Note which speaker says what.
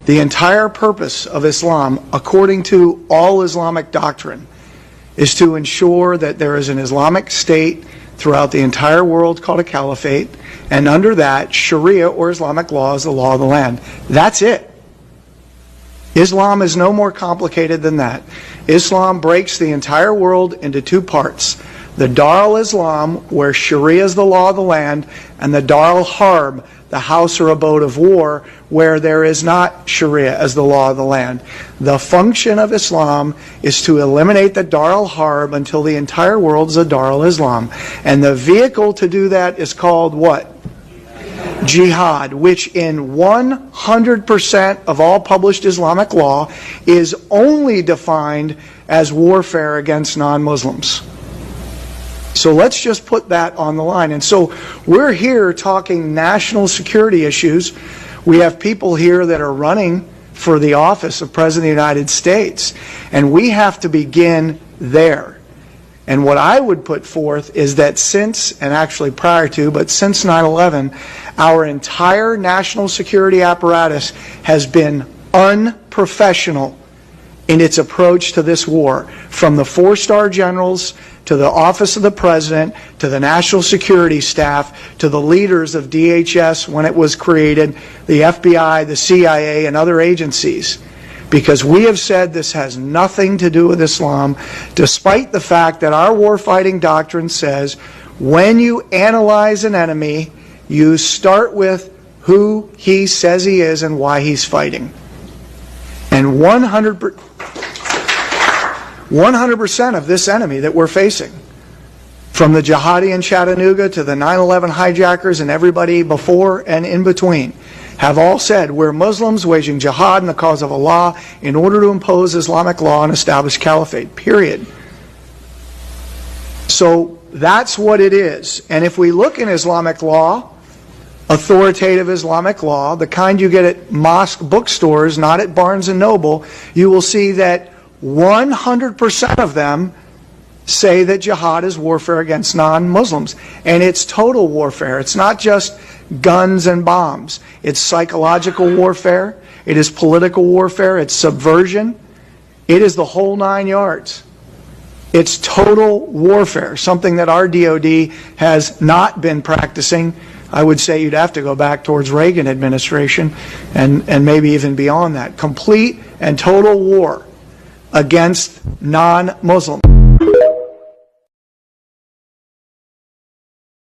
Speaker 1: The entire purpose of Islam, according to all Islamic doctrine, is to ensure that there is an Islamic state throughout the entire world called a caliphate, and under that, Sharia or Islamic law is the law of the land. That's it. Islam is no more complicated than that. Islam breaks the entire world into two parts. The Dar al-Islam, where Sharia is the law of the land, and the Dar al-Harb, the house or abode of war, where there is not Sharia as the law of the land. The function of Islam is to eliminate the Dar al-Harb until the entire world is a Dar al-Islam. And the vehicle to do that is called what? Jihad, which in 100% of all published Islamic law is only defined as warfare against non-Muslims. So let's just put that on the line. And so we're here talking national security issues. We have people here that are running for the office of President of the United States. And we have to begin there. And what I would put forth is that since, and actually prior to, but since 9/11, our entire national security apparatus has been unprofessional in its approach to this war. From the 4-star generals to the office of the president, to the national security staff, to the leaders of DHS when it was created, the FBI, the CIA, and other agencies. Because we have said this has nothing to do with Islam, despite the fact that our warfighting doctrine says when you analyze an enemy, you start with who he says he is and why he's fighting. And 100% of this enemy that we're facing, from the jihadi in Chattanooga to the 9/11 hijackers and everybody before and in between, have all said we're Muslims waging jihad in the cause of Allah in order to impose Islamic law and establish caliphate, period. So that's what it is. And if we look in Islamic law, authoritative Islamic law, the kind you get at mosque bookstores, not at Barnes & Noble, you will see that 100% of them say that jihad is warfare against non-Muslims. And it's total warfare. It's not just guns and bombs. It's psychological warfare. It is political warfare. It's subversion. It is the whole 9 yards. It's total warfare, something that our DOD has not been practicing. I would say you'd have to go back towards Reagan administration and maybe even beyond that. Complete and total war against non-Muslims.